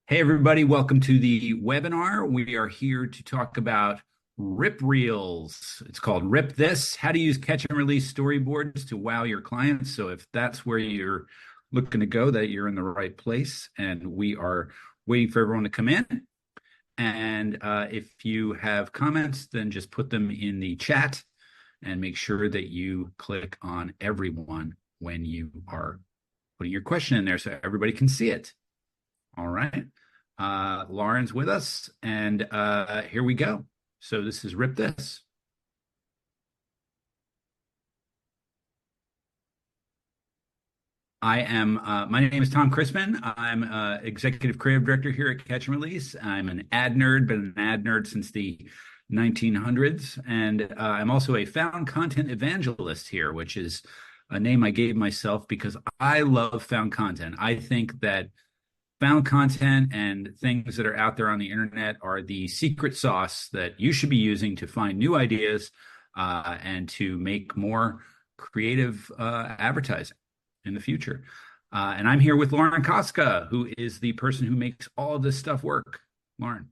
Hey, everybody, welcome to the webinar. We are here to talk about Rip Reels. It's called Rip This, how to use catch and release storyboards to wow your clients. So if that's where you're looking to go, that you're in the right place. And we are waiting for everyone to come in. And if you have comments, then just put them in the chat and make sure that you click on everyone when you are putting your question in there so everybody can see it. All right. Lauren's with us, and here we go. So this is Rip This. My name is Tom Chrisman. I'm Executive Creative Director here at Catch and Release. I'm an ad nerd, been an ad nerd since the 1900s. And I'm also a found content evangelist here, which is a name I gave myself because I love found content. I think that found content and things that are out there on the internet are the secret sauce that you should be using to find new ideas and to make more creative advertising in the future. And I'm here with Lauren Koska, who is the person who makes all of this stuff work. Lauren.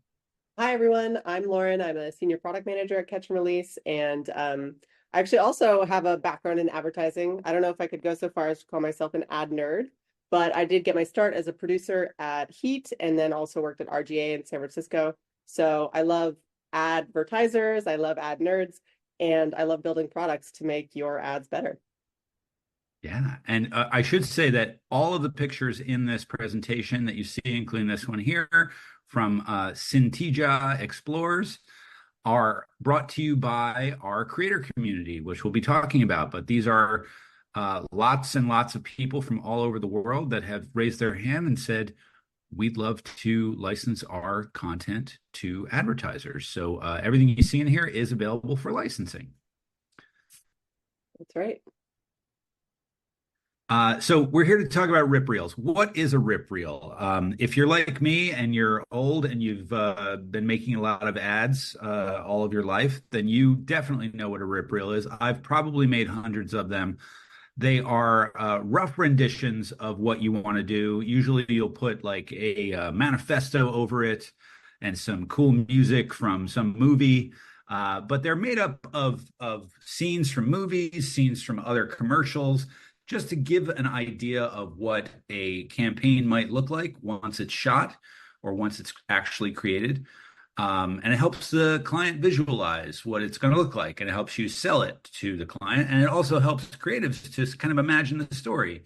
Hi, everyone. I'm Lauren. I'm a senior product manager at Catch and Release, and I actually also have a background in advertising. I don't know if I could go so far as to call myself an ad nerd, but I did get my start as a producer at Heat and then also worked at RGA in San Francisco. So I love advertisers, I love ad nerds, and I love building products to make your ads better. Yeah, and I should say that all of the pictures in this presentation that you see, including this one here from Synthesia Explores, are brought to you by our creator community, which we'll be talking about. But these are lots and lots of people from all over the world that have raised their hand and said, we'd love to license our content to advertisers. So everything you see in here is available for licensing. That's right. So we're here to talk about rip reels. What is a rip reel? If you're like me and you're old and you've been making a lot of ads all of your life, then you definitely know what a rip reel is. I've probably made hundreds of them. They are rough renditions of what you want to do. Usually you'll put like a manifesto over it and some cool music from some movie. But they're made up of scenes from movies, scenes from other commercials, just to give an idea of what a campaign might look like once it's shot or once it's actually created. And it helps the client visualize what it's going to look like, and it helps you sell it to the client. And it also helps creatives to kind of imagine the story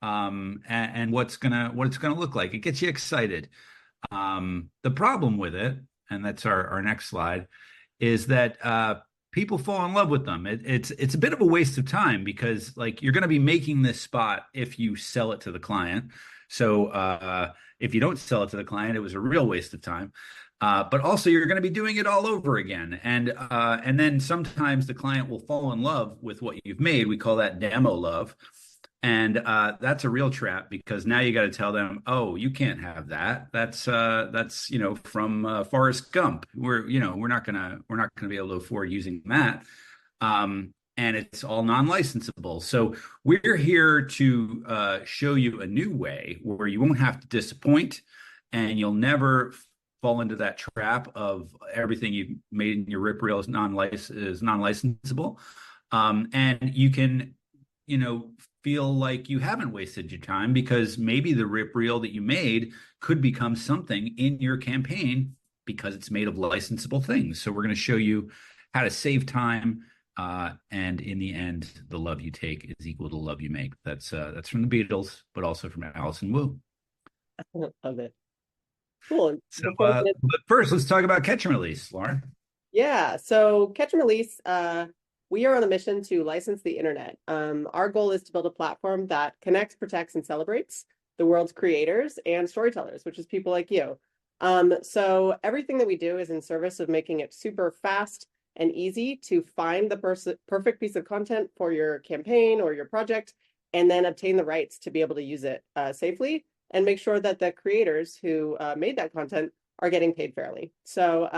and what it's gonna look like. It gets you excited. The problem with it, and that's our next slide, is that people fall in love with them. It's a bit of a waste of time because like you're going to be making this spot if you sell it to the client. So if you don't sell it to the client, it was a real waste of time. But also you're going to be doing it all over again. And then sometimes the client will fall in love with what you've made. We call that demo love. And that's a real trap because now you got to tell them, oh, you can't have that. That's from Forrest Gump. We're not gonna be able to afford using that. And it's all non-licensable. So we're here to show you a new way where you won't have to disappoint, and you'll never fall into that trap of everything you've made in your rip reel is non-licensable. And you can, feel like you haven't wasted your time because maybe the rip reel that you made could become something in your campaign because it's made of licensable things. So we're going to show you how to save time. And in the end, the love you take is equal to the love you make. That's from the Beatles, but also from Allison Wu. I love it. Cool. So, but first, let's talk about Catch and Release, Lauren. Yeah. So Catch and Release, we are on a mission to license the internet. Our goal is to build a platform that connects, protects, and celebrates the world's creators and storytellers, which is people like you. So everything that we do is in service of making it super fast and easy to find the perfect piece of content for your campaign or your project, and then obtain the rights to be able to use it safely and make sure that the creators who made that content are getting paid fairly. So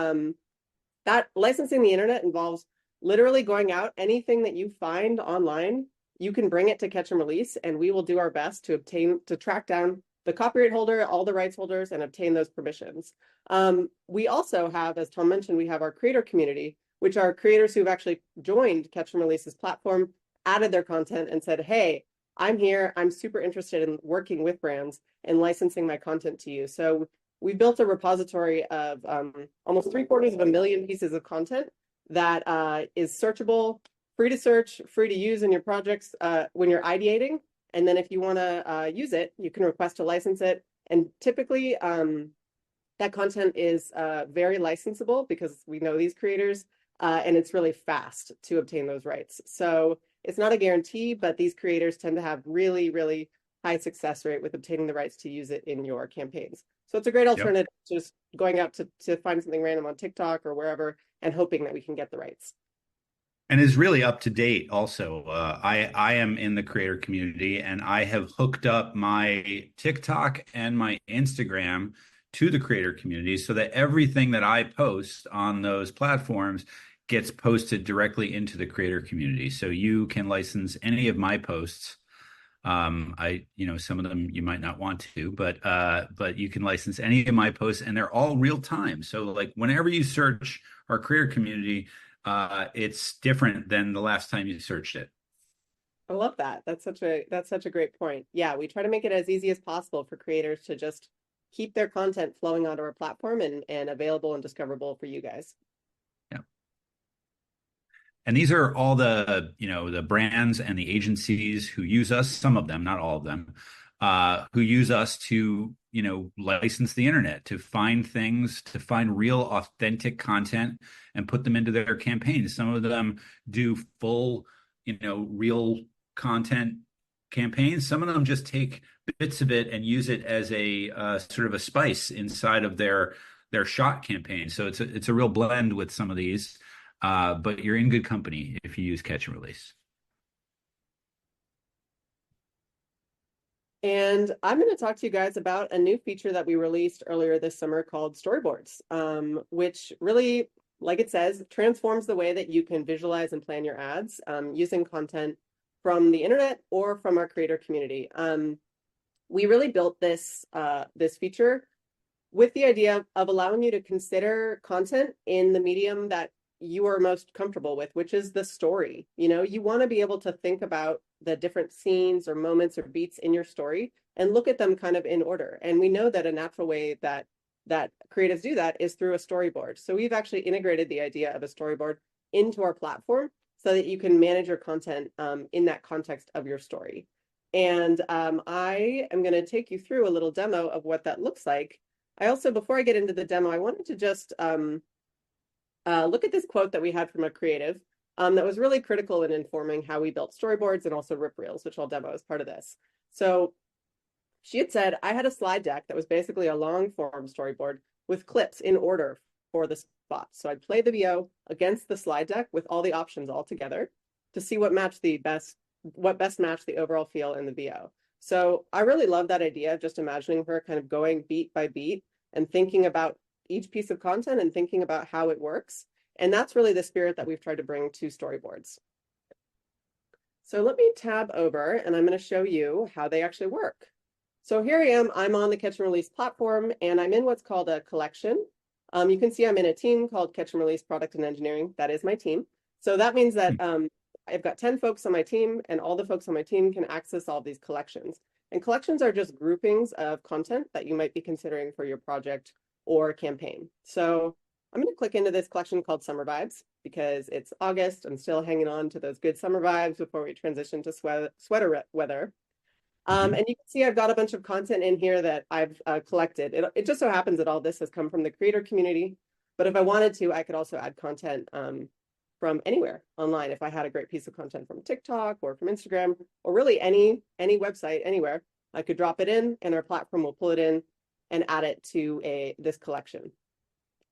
that licensing the internet involves literally going out, anything that you find online, you can bring it to Catch and Release, and we will do our best to track down the copyright holder, all the rights holders, and obtain those permissions. We also have, as Tom mentioned, we have our creator community, which are creators who've actually joined Catch&Release's platform, added their content, and said, hey, I'm here. I'm super interested in working with brands and licensing my content to you. So we built a repository of almost 750,000 pieces of content that is searchable, free to search, free to use in your projects when you're ideating. And then if you want to use it, you can request to license it. And typically, that content is very licensable because we know these creators, and it's really fast to obtain those rights. So it's not a guarantee, but these creators tend to have really, really high success rate with obtaining the rights to use it in your campaigns. So it's a great Yep. alternative to just going out to find something random on TikTok or wherever and hoping that we can get the rights. And is really up to date also. I am in the creator community, and I have hooked up my TikTok and my Instagram to the creator community so that everything that I post on those platforms gets posted directly into the creator community. So you can license any of my posts. Some of them you might not want to, but you can license any of my posts, and they're all real time. So like whenever you search our creator community, it's different than the last time you searched it. I love that. That's such a great point. Yeah, we try to make it as easy as possible for creators to just keep their content flowing onto our platform and available and discoverable for you guys. Yeah. And these are all the brands and the agencies who use us, some of them, not all of them, who use us to, license the internet, to find things, to find real authentic content and put them into their campaigns. Some of them do full, real content campaigns. Some of them just take bits of it and use it as a sort of a spice inside of their shot campaign. So it's a real blend with some of these. But you're in good company if you use Catch and Release. And I'm going to talk to you guys about a new feature that we released earlier this summer called Storyboards, which really, like it says, transforms the way that you can visualize and plan your ads using content from the internet or from our creator community. We really built this feature with the idea of allowing you to consider content in the medium that you are most comfortable with, which is the story. You want to be able to think about the different scenes or moments or beats in your story and look at them kind of in order. And we know that a natural way that creatives do that is through a storyboard. So we've actually integrated the idea of a storyboard into our platform so that you can manage your content in that context of your story. And I am going to take you through a little demo of what that looks like. I also, before I get into the demo, I wanted to just look at this quote that we had from a creative that was really critical in informing how we built storyboards and also rip reels, which I'll demo as part of this. So she had said, I had a slide deck that was basically a long form storyboard with clips in order for the spots. So I'd play the VO against the slide deck with all the options all together to see what best matched the overall feel in the VO. So I really love that idea of just imagining her kind of going beat by beat and thinking about each piece of content and thinking about how it works. And that's really the spirit that we've tried to bring to storyboards. So let me tab over and I'm going to show you how they actually work. So here I am, I'm on the Catch and Release platform and I'm in what's called a collection. You can see I'm in a team called Catch and Release Product and Engineering. That is my team. So that means that I've got 10 folks on my team and all the folks on my team can access all of these collections. And collections are just groupings of content that you might be considering for your project or campaign. So I'm going to click into this collection called Summer Vibes because it's August. I'm still hanging on to those good summer vibes before we transition to sweater weather. And you can see I've got a bunch of content in here that I've collected. It just so happens that all this has come from the creator community. But if I wanted to, I could also add content from anywhere online. If I had a great piece of content from TikTok or from Instagram or really any website anywhere, I could drop it in and our platform will pull it in and add it to this collection.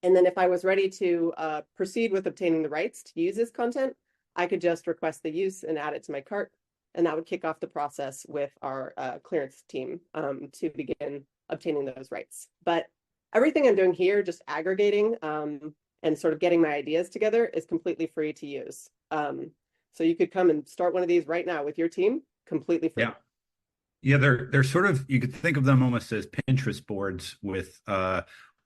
And then if I was ready to proceed with obtaining the rights to use this content, I could just request the use and add it to my cart. And that would kick off the process with our clearance team to begin obtaining those rights. But everything I'm doing here, just aggregating and sort of getting my ideas together is completely free to use. So you could come and start one of these right now with your team, completely free. Yeah. Yeah, they're sort of, you could think of them almost as Pinterest boards with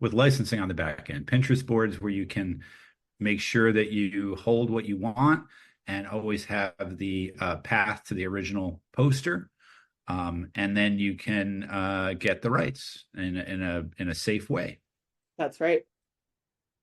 licensing on the back end. Pinterest boards where you can make sure that you hold what you want and always have the path to the original poster. And then you can get the rights in a safe way. That's right.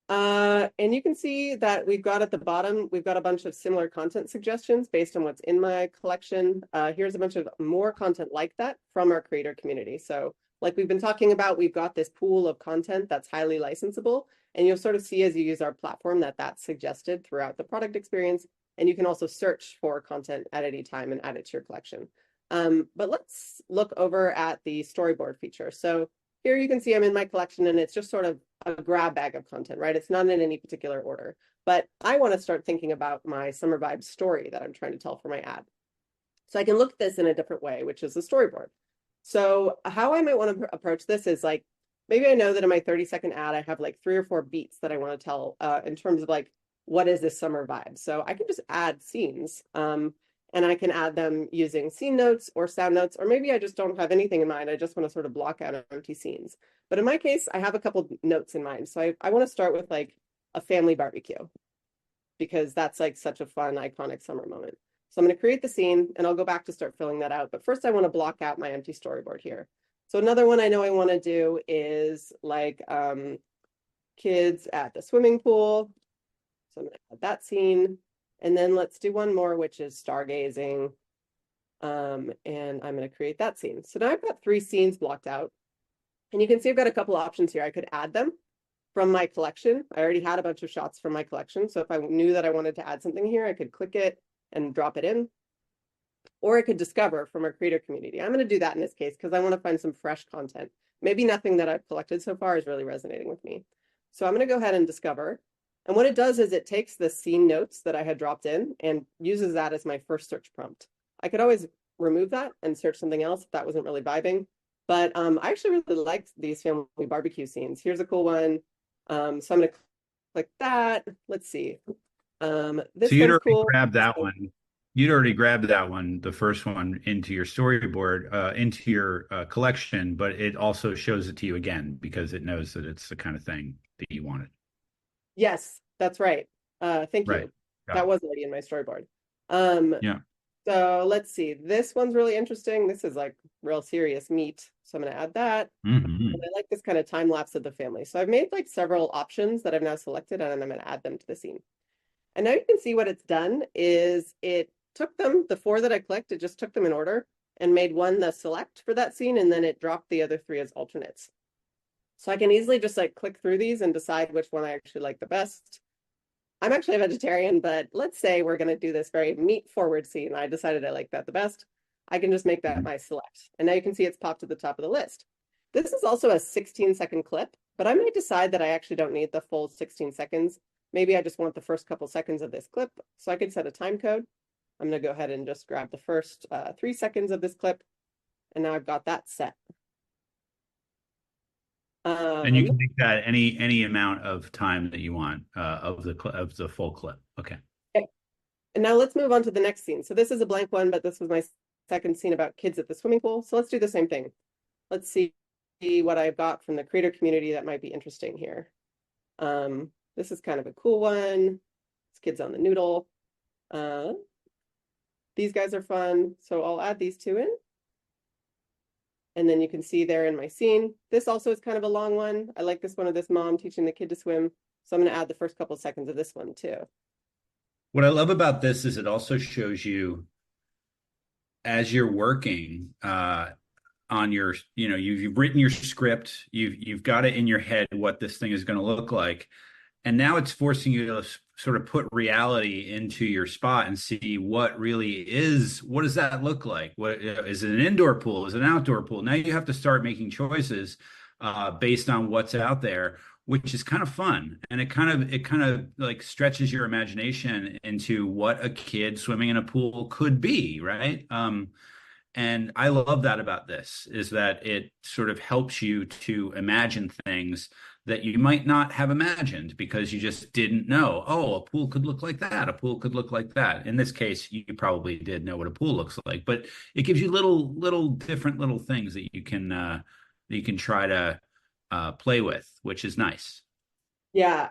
And you can see that we've got at the bottom, we've got a bunch of similar content suggestions based on what's in my collection. Here's a bunch of more content like that from our creator community. So like we've been talking about, we've got this pool of content that's highly licensable. And you'll sort of see as you use our platform that that's suggested throughout the product experience. And you can also search for content at any time and add it to your collection. But let's look over at the storyboard feature. So here you can see I'm in my collection and it's just sort of a grab bag of content, right? It's not in any particular order, but I want to start thinking about my summer vibe story that I'm trying to tell for my ad. So I can look at this in a different way, which is a storyboard. So how I might want to approach this is like, maybe I know that in my 30-second ad, I have like 3 or 4 beats that I want to tell in terms of like, what is this summer vibe? So I can just add scenes. And I can add them using scene notes or sound notes, or maybe I just don't have anything in mind. I just want to sort of block out empty scenes. But in my case, I have a couple notes in mind. So I want to start with like a family barbecue because that's like such a fun, iconic summer moment. So I'm going to create the scene and I'll go back to start filling that out. But first I want to block out my empty storyboard here. So another one I know I want to do is like kids at the swimming pool. So I'm going to add that scene. And then let's do one more, which is stargazing. And I'm going to create that scene. So now I've got 3 scenes blocked out. And you can see I've got a couple options here. I could add them from my collection. I already had a bunch of shots from my collection. So if I knew that I wanted to add something here, I could click it and drop it in. Or I could discover from our creator community. I'm going to do that in this case because I want to find some fresh content. Maybe nothing that I've collected so far is really resonating with me. So I'm going to go ahead and discover. And what it does is it takes the scene notes that I had dropped in and uses that as my first search prompt. I could always remove that and search something else if that wasn't really vibing. But I actually really liked these family barbecue scenes. Here's a cool one. So I'm going to click that. Let's see. This So you'd one's already cool. grabbed that one. You'd already grabbed that one, the first one, into your storyboard, into your collection, but it also shows it to you again because it knows that it's the kind of thing that you wanted. Yes, that's right. Thank Right. you. Got That it. was already in my storyboard. Um, Yeah. so let's see. This one's really interesting. This is like real serious meat. So I'm going to add that. And Hmm. I like this kind of time lapse of the family. So I've made like several options that I've now selected and I'm going to add them to the scene. And now you can see what it's done is it took them, the 4 that I clicked, it just took them in order and made one the select for that scene. And then it dropped the other 3 as alternates. So I can easily just like click through these and decide which one I actually like the best. I'm actually a vegetarian, but let's say we're going to do this very meat forward scene. I decided I like that the best. I can just make that my select. And now you can see it's popped to the top of the list. This is also a 16-second clip, but I might decide that I actually don't need the full 16 seconds. Maybe I just want the first couple seconds of this clip. So I could set a time code. I'm going to go ahead and just grab the first 3 seconds of this clip. And now I've got that set. And you Um, can make that any amount of time that you want of the full clip. Okay. okay. And now let's move on to the next scene. So this is a blank one, but this was my second scene about kids at the swimming pool. So let's do the same thing. Let's see what I've got from the creator community that might be interesting here. This is kind of a cool one. It's kids on the noodle. These guys are fun. So I'll add these 2 in. And then you can see there in my scene. This also is kind of a long one. I like this one of this mom teaching the kid to swim. So I'm going to add the first couple of seconds of this one too. What I love about this is it also shows you as you're working on your, you've written your script, you've got it in your head what this thing is going to look like. And now it's forcing you to sort of put reality into your spot and see what does that look like? What is it, an indoor pool? Is it an outdoor pool? Now you have to start making choices based on what's out there, which is kind of fun. And it kind of like stretches your imagination into what a kid swimming in a pool could be, right? And I love that about this, is that it sort of helps you to imagine things that you might not have imagined because you just didn't know. Oh, a pool could look like that. A pool could look like that. In this case, you probably did know what a pool looks like, but it gives you little different little things that you can try to play with, which is nice. Yeah,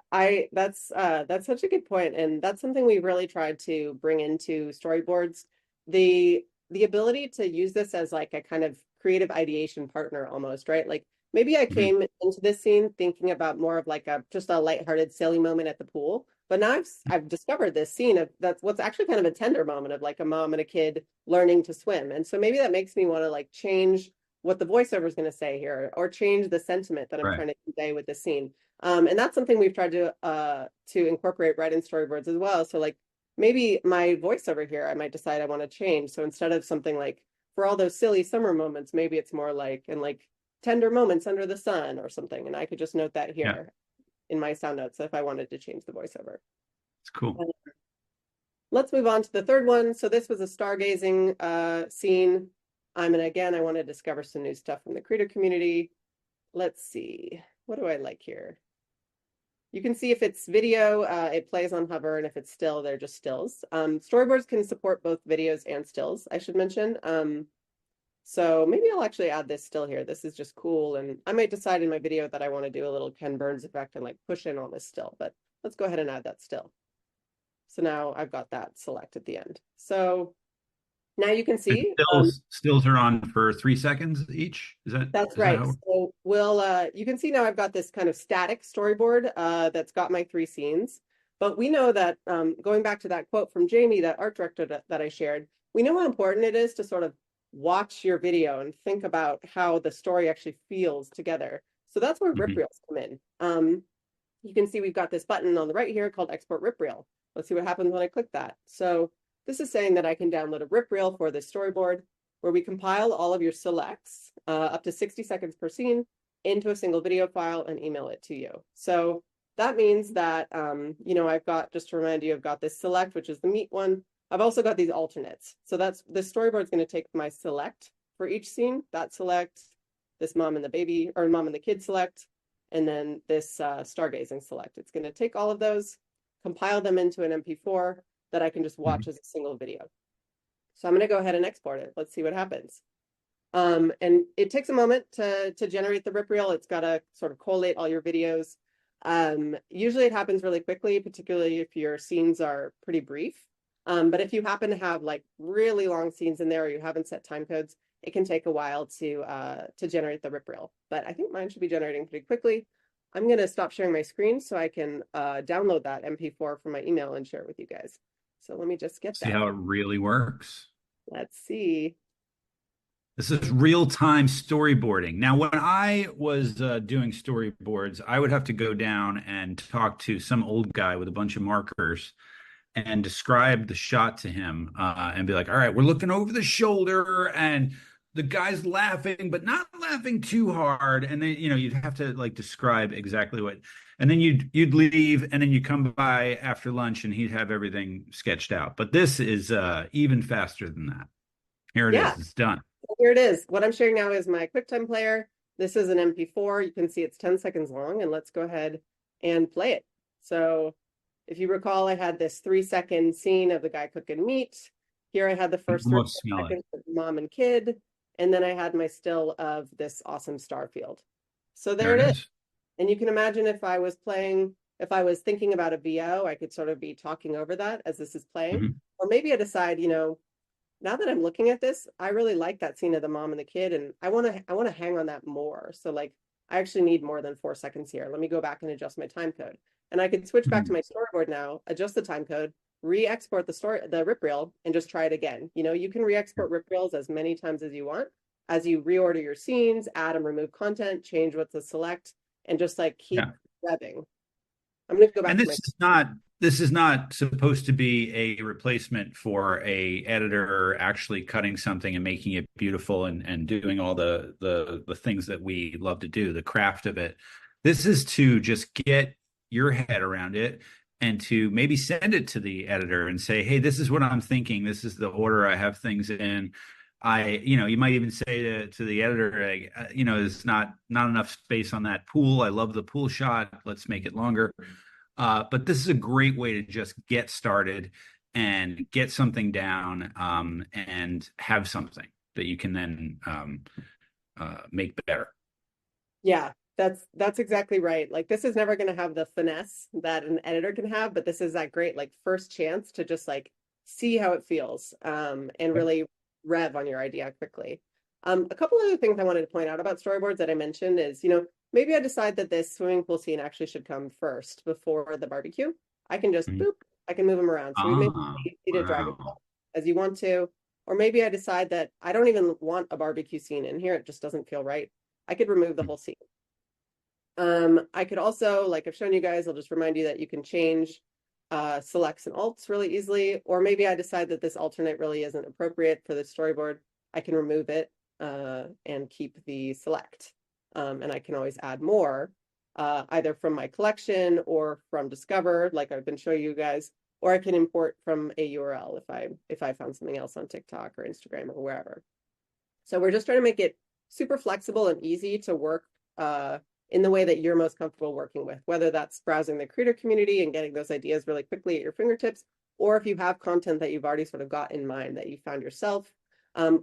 that's such a good point, and that's something we've really tried to bring into storyboards. The ability to use this as like a kind of creative ideation partner almost, right? Like maybe I Mhm. came into this scene thinking about more of like a just a lighthearted, silly moment at the pool, but now I've discovered this scene of that's what's actually kind of a tender moment of like a mom and a kid learning to swim. And so maybe that makes me want to like change what the voiceover is going to say here or change the sentiment that I'm Right. trying to convey with the scene. And that's something we've tried to incorporate right in storyboards as well. So like maybe my voiceover here, I might decide I want to change. So instead of something like for all those silly summer moments, maybe it's more like and like tender moments under the sun or something. And I could just note that Yeah, here in my sound notes if I wanted to change the voiceover. it's cool. Let's move on to the third one. So this was a stargazing scene. And again, I want to discover some new stuff from the creator community. Let's see. What do I like here? You can see if it's video, it plays on hover, and if it's still, they're just stills. Storyboards can support both videos and stills, I should mention. So maybe I'll actually add this still here. This is just cool, and I might decide in my video that I want to do a little Ken Burns effect and like push in on this still, but let's go ahead and add that still. So now I've got that select at the end. So now you can And see, stills are on for 3 seconds each. that's Is that right. how? So you can see now I've got this kind of static storyboard that's got my three scenes. But we know that going back to that quote from Jamie, that art director that I shared, we know how important it is to sort of watch your video and think about how the story actually feels together. So that's where rip Mhm. reels come in. You can see we've got this button on the right here called Export Rip Reel. Let's see what happens when I click that. So this is saying that I can download a rip reel for this storyboard where we compile all of your selects up to 60 seconds per scene into a single video file and email it to you. So that means that, I've got, just to remind you, I've got this select, which is the meat one. I've also got these alternates. So that's the storyboard is going to take my select for each scene, that select, this mom and the baby, or mom and the kid select, and then this stargazing select. It's going to take all of those, compile them into an MP4 that I can just Mhm. watch as a single video. So I'm going to go ahead and export it. Let's see what happens. And it takes a moment to generate the rip reel. It's got to sort of collate all your videos. Usually it happens really quickly, particularly if your scenes are pretty brief. But if you happen to have like really long scenes in there or you haven't set time codes, it can take a while to generate the rip reel. But I think mine should be generating pretty quickly. I'm going to stop sharing my screen so I can download that MP4 from my email and share it with you guys. So let me just get See that. how it really works. Let's see. This is real-time storyboarding. Now, when I was doing storyboards, I would have to go down and talk to some old guy with a bunch of markers and describe the shot to him and be like, all right, we're looking over the shoulder and the guy's laughing, but not laughing too hard. And then, you'd have to like describe exactly what, and then you'd leave and then you come by after lunch and he'd have everything sketched out. But this is even faster than that. Here it Yeah, is. It's done. here it is. What I'm sharing now is my QuickTime player. This is an MP4. You can see it's 10 seconds long, and let's go ahead and play it. So if you recall, I had this 3-second scene of the guy cooking meat. Here I had the I first three almost smell it. seconds of mom and kid, and then I had my still of this awesome star field. So There there it it is. is. And you can imagine if I was thinking about a VO, I could sort of be talking over that as this is playing. Mhm. Or maybe I decide, now that I'm looking at this, I really like that scene of the mom and the kid, and I want to hang on that more. So like I actually need more than 4 seconds here. Let me go back and adjust my time code. And I could switch back to Mhm. my storyboard now, adjust the time code, re-export the rip reel, and just try it again. You can re-export rip reels as many times as you want, as you reorder your scenes, add and remove content, change what to select, and just like keep Yeah. revving. I'm gonna go And back to my this is not supposed to be a replacement for a editor actually cutting something and making it beautiful and doing all the things that we love to do, the craft of it. This is to just get your head around it and to maybe send it to the editor and say, hey, this is what I'm thinking. This is the order I have things in. You might even say to the editor, like, there's not enough space on that pool. I love the pool shot. Let's make it longer. But this is a great way to just get started and get something down, and have something that you can then make better. Yeah, that's exactly right. Like this is never going to have the finesse that an editor can have, but this is that great like first chance to just like see how it feels, and Yep. really rev on your idea quickly. A couple other things I wanted to point out about storyboards that I mentioned is, maybe I decide that this swimming pool scene actually should come first before the barbecue. I can just Mhm. boop, I can move them around. So we make Ah, it easy to drag and wow. drop as you want to. Or maybe I decide that I don't even want a barbecue scene in here. It just doesn't feel right. I could remove the whole scene. I could also, like I've shown you guys, I'll just remind you that you can change selects and alts really easily, or maybe I decide that this alternate really isn't appropriate for the storyboard. I can remove it and keep the select. And I can always add more, either from my collection or from Discover, like I've been showing you guys, or I can import from a URL if I found something else on TikTok or Instagram or wherever. So we're just trying to make it super flexible and easy to work in the way that you're most comfortable working with, whether that's browsing the creator community and getting those ideas really quickly at your fingertips, or if you have content that you've already sort of got in mind that you found yourself,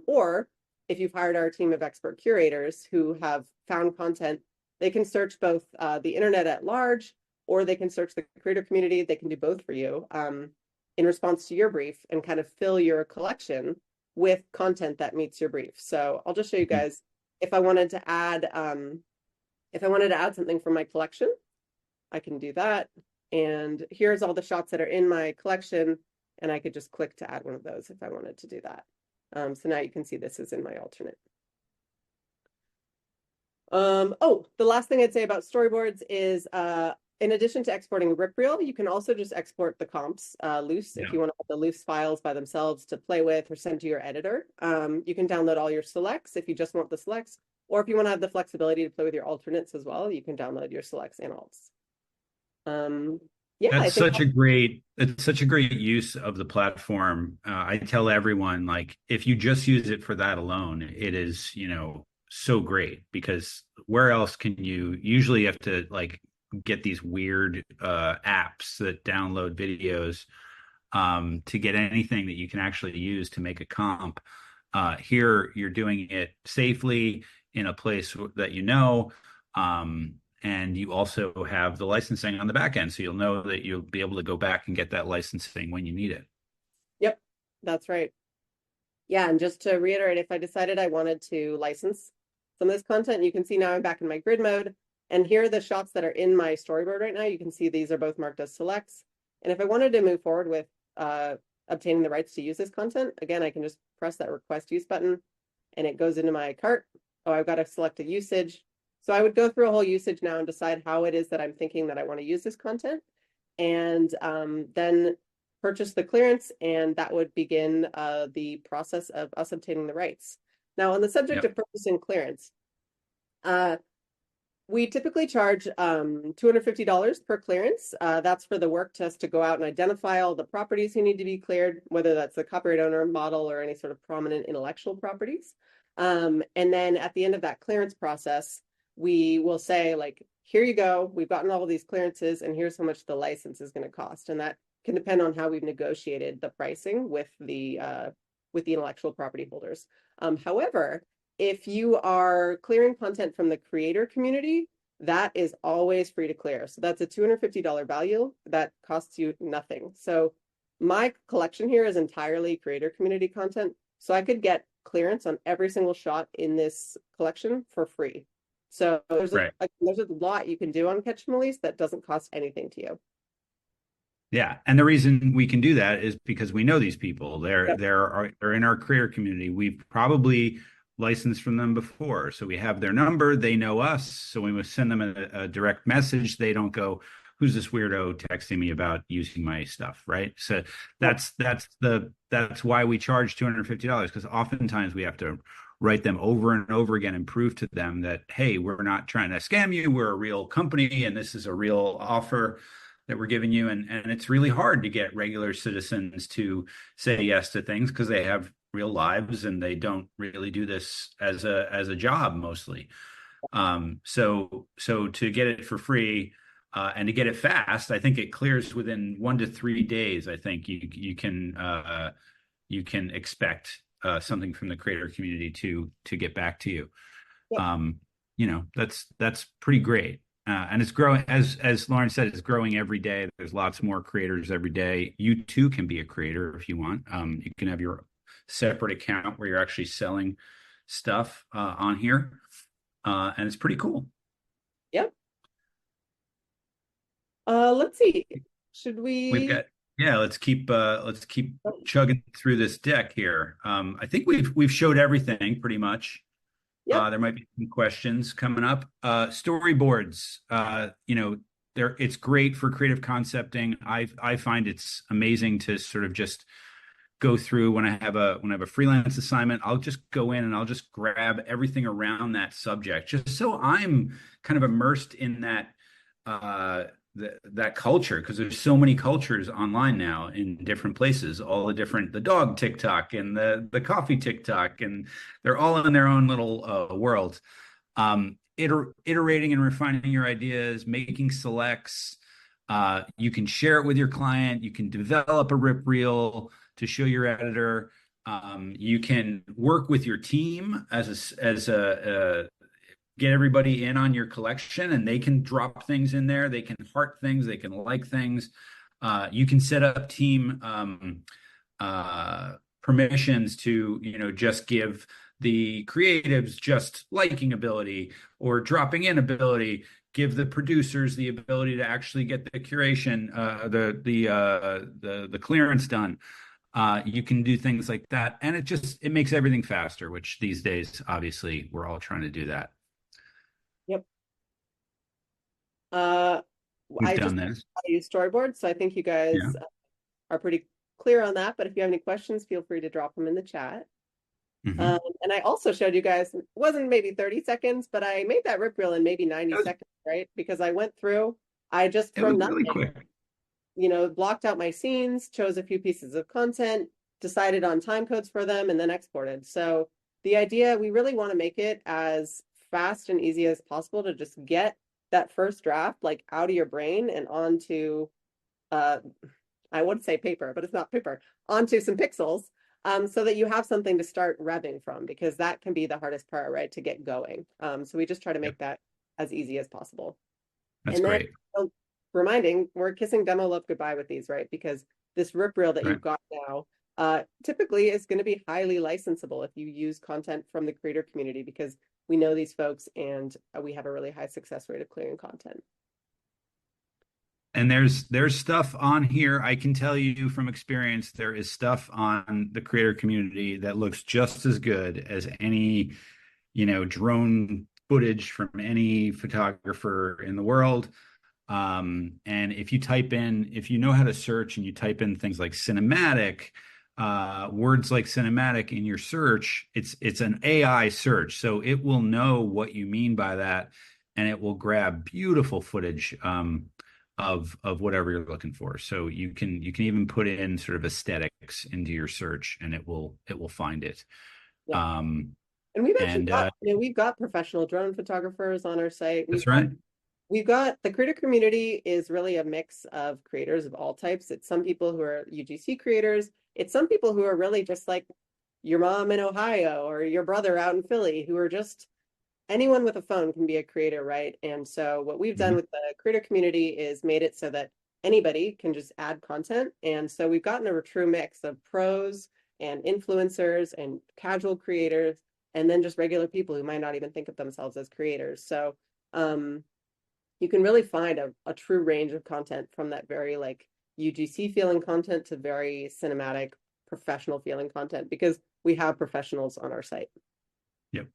or if you've hired our team of expert curators who have found content, they can search both the internet at large, or they can search the creator community. They can do both for you in response to your brief and kind of fill your collection with content that meets your brief. So I'll just show you Mhm. guys if I wanted to add something from my collection, I can do that. And here's all the shots that are in my collection, and I could just click to add one of those if I wanted to do that. So now you can see this is in my alternate. Oh, the last thing I'd say about storyboards is in addition to exporting a rip reel, you can also just export the comps loose if Yeah. you want to have the loose files by themselves to play with or send to your editor. You can download all your selects if you just want the selects, or if you want to have the flexibility to play with your alternates as well, you can download your selects and alts. Um, yeah, I That's think such a great it's such a great use of the platform. I tell everyone, like, if you just use it for that alone, it is, so great, because where else can you usually have to like get these weird apps that download videos to get anything that you can actually use to make a comp. Here, you're doing it safely in a place that and you also have the licensing on the back end, so you'll know that you'll be able to go back and get that licensing when you need it. yep, that's right. Yeah, and just to reiterate, if I decided I wanted to license some of this content, you can see now I'm back in my grid mode. And here are the shots that are in my storyboard right now. You can see these are both marked as selects. And if I wanted to move forward with obtaining the rights to use this content, again, I can just press that request use button and it goes into my cart. Oh, I've got to select a usage. So I would go through a whole usage now and decide how it is that I'm thinking that I want to use this content. And then purchase the clearance, and that would begin the process of us obtaining the rights. Now, on the subject Yep. of purchasing clearance, uh, we typically charge $250 per clearance. That's for the work test to go out and identify all the properties who need to be cleared, whether that's the copyright owner, model, or any sort of prominent intellectual properties. And then at the end of that clearance process, we will say, like, here you go, we've gotten all of these clearances, and here's how much the license is going to cost. And that can depend on how we've negotiated the pricing with the intellectual property holders. However, if you are clearing content from the creator community, that is always free to clear. So that's a $250 value that costs you nothing. So my collection here is entirely creator community content. So I could get clearance on every single shot in this collection for free. So Right. there's a lot you can do on Catch and Release that doesn't cost anything to you. Yeah, and the reason we can do that is because we know these people. Yep. They're in our career community. We've probably licensed from them before, so we have their number. They know us, so we must send them a direct message. They don't go, "Who's this weirdo texting me about using my stuff?" Right? So Yep. that's why we charge $250, because oftentimes we have to write them over and over again and prove to them that, hey, we're not trying to scam you. We're a real company, and this is a real offer that we're giving you. And it's really hard to get regular citizens to say yes to things because they have real lives, and they don't really do this as a job mostly. So to get it for free, and to get it fast, I think it clears within 1 to 3 days. I think you can expect something from the creator community to get back to you. Yep. That's pretty great. And it's growing, as Lauren said, it's growing every day. There's lots more creators every day. You too can be a creator if you want. You can have your separate account where you're actually selling stuff on here, and it's pretty cool. Yep. Let's see. Should We've we? got Yeah. Let's keep chugging through this deck here. I think we've showed everything pretty much. Yep. There might be some questions coming up. Storyboards, it's great for creative concepting. I find it's amazing to sort of just go through when I have a freelance assignment. I'll just go in and I'll just grab everything around that subject, just so I'm kind of immersed in uh, that culture, because there's so many cultures online now in different places, all the dog TikTok and the coffee TikTok, and they're all in their own little world. Iterating and refining your ideas, making selects. You can share it with your client. You can develop a rip reel to show your editor. You can work with your team as a get everybody in on your collection, and they can drop things in there. They can heart things. They can like things. You can set up team permissions to, just give the creatives just liking ability or dropping in ability. Give the producers the ability to actually get the curation, the clearance done. You can do things like that, and it makes everything faster. Which these days, obviously, we're all trying to do that. Yep. Uh, We've I done just this. use storyboards, so I think you Yeah. guys are pretty clear on that. But if you have any questions, feel free to drop them in the chat. Hmm. And I also showed you guys, it wasn't maybe 30 seconds, but I made that rip reel in maybe 90 seconds, right? Because I went through, I just It was from really nothing, quick. blocked out my scenes, chose a few pieces of content, decided on time codes for them, and then exported. So the idea, we really want to make it as fast and easy as possible to just get that first draft like out of your brain and onto uh I would say paper, but it's not paper, onto some pixels, so that you have something to start revving from, because that can be the hardest part, right, to get going. So we just try to Yep. make that as easy as possible. That's And then great. reminding, we're kissing demo love goodbye with these, right? Because this rip reel that Right. you've got now typically is going to be highly licensable if you use content from the creator community, because we know these folks and we have a really high success rate of clearing content. And there's stuff on here. I can tell you from experience, there is stuff on the creator community that looks just as good as any, drone footage from any photographer in the world. And if you know how to search and you type in things like cinematic, words like cinematic in your search, it's an AI search, so it will know what you mean by that, and it will grab beautiful footage of whatever you're looking for. So you can even put in sort of aesthetics into your search, and it will find it. Yeah. Um, And we've actually and got, we've got professional drone photographers on our site. That's right. We've got the creator community is really a mix of creators of all types. It's some people who are UGC creators. It's some people who are really just like your mom in Ohio or your brother out in Philly, who are just anyone with a phone can be a creator, right? And so what we've done Mhm. with the creator community is made it so that anybody can just add content. And so we've gotten a true mix of pros and influencers and casual creators, and then just regular people who might not even think of themselves as creators. So you can really find a true range of content, from that very like UGC feeling content to very cinematic professional feeling content, because we have professionals on our site. Yep.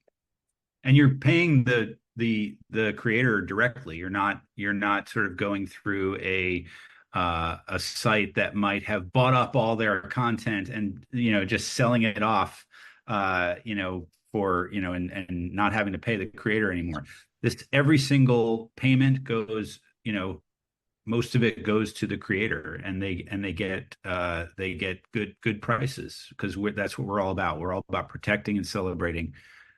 And you're paying the creator directly. You're not sort of going through a site that might have bought up all their content and just selling it off, for and not having to pay the creator anymore. This Every single payment goes, most of it goes to the creator, and they get good prices, because that's what we're all about. We're all about protecting and celebrating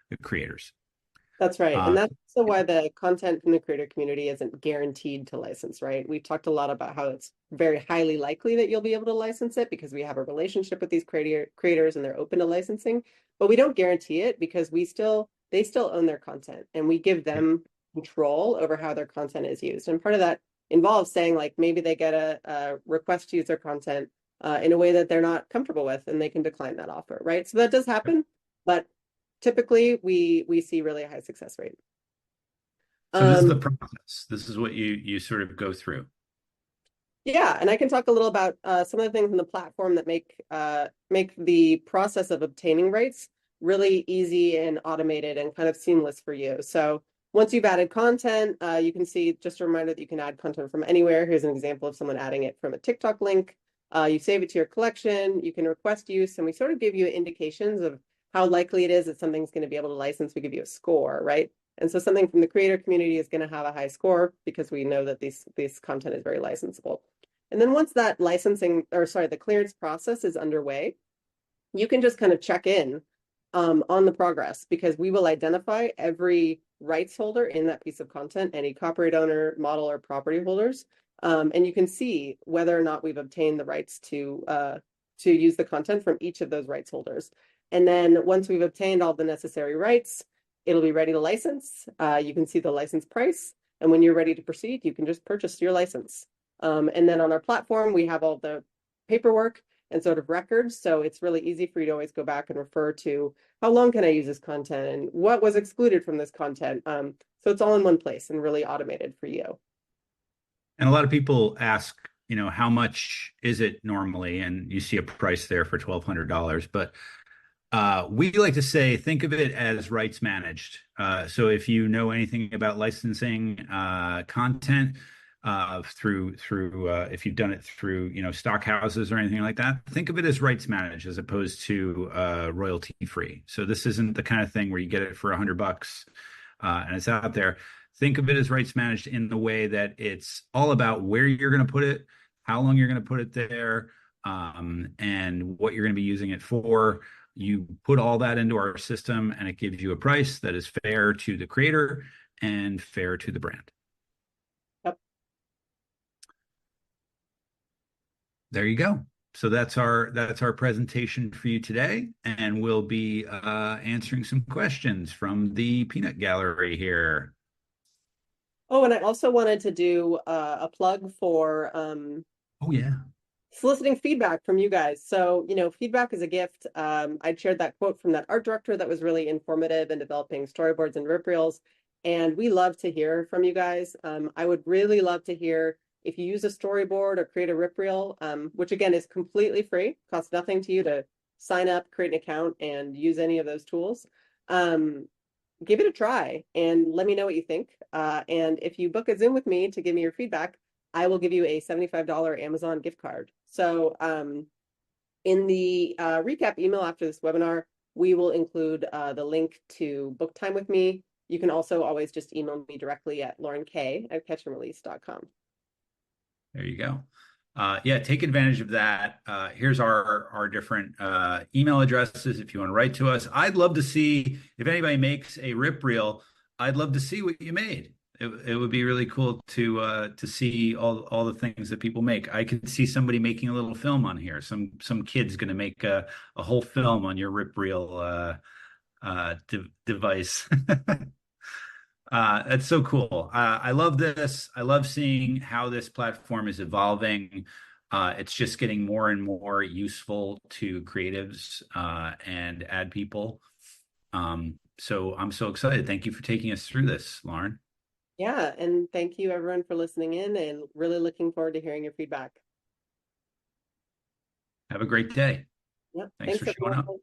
the creators. That's right. And Uh, that's also why the content from the creator community isn't guaranteed to license, right? We've talked a lot about how it's very highly likely that you'll be able to license it because we have a relationship with these creators and they're open to licensing, but we don't guarantee it because they still own their content and we give yeah. them control over how their content is used. And part of that involves saying like maybe they get a request to use their content in a way that they're not comfortable with and they can decline that offer, right? So that does happen, but typically we see really high success rate. So this is the Um, process. This is what you sort of go through. yeah, and I can talk a little about some of the things in the platform that make the process of obtaining rights really easy and automated and kind of seamless for you. So once you've added content, you can see just a reminder that you can add content from anywhere. Here's an example of someone adding it from a TikTok link. You save it to your collection, you can request use, and we sort of give you indications of how likely it is that something's going to be able to license. We give you a score, right? And so something from the creator community is going to have a high score because we know that these content is very licensable. And then once that licensing, or sorry, the clearance process is underway, you can just kind of check in on the progress because we will identify every rights holder in that piece of content, any copyright owner, model, or property holders. And you can see whether or not we've obtained the rights to use the content from each of those rights holders. And then once we've obtained all the necessary rights, it'll be ready to license. You can see the license price. And when you're ready to proceed, you can just purchase your license. And then on our platform, we have all the paperwork and sort of records. So it's really easy for you to always go back and refer to how long can I use this content and what was excluded from this content. So it's all in one place and really automated for you. And a lot of people ask, how much is it normally? And you see a price there for $1,200. But we like to say, think of it as rights managed. So if you know anything about licensing content through if you've done it through stock houses or anything like that, think of it as rights managed as opposed to royalty free. So this isn't the kind of thing where you get it for $100 and it's out there. Think of it as rights managed in the way that it's all about where you're going to put it, how long you're going to put it there, and what you're going to be using it for. You put all that into our system and it gives you a price that is fair to the creator and fair to the brand. Yep. There you go. So that's our presentation for you today, and we'll be answering some questions from the peanut gallery here. Oh, and I also wanted to do a plug for Oh yeah. soliciting feedback from you guys. So, feedback is a gift. I shared that quote from that art director that was really informative in developing storyboards and rip reels. And we love to hear from you guys. I would really love to hear if you use a storyboard or create a rip reel, which again is completely free, costs nothing to you to sign up, create an account, and use any of those tools. Give it a try and let me know what you think. And if you book a Zoom with me to give me your feedback, I will give you a $75 Amazon gift card. So in the recap email after this webinar, we will include the link to book time with me. You can also always just email me directly at laurenk@catchandrelease.com. There you go. Yeah, take advantage of that. Here's our different email addresses if you want to write to us. I'd love to see if anybody makes a rip reel. I'd love to see what you made. It would be really cool to see all the things that people make. I could see somebody making a little film on here. Some kid's going to make a whole film on your rip reel device. That's so cool. I love this. I love seeing how this platform is evolving. It's just getting more and more useful to creatives and ad people. So I'm so excited. Thank you for taking us through this, Lauren. Yeah, and thank you everyone for listening in and really looking forward to hearing your feedback. Have a great day. Yep. Thanks Thanks for showing up. everyone.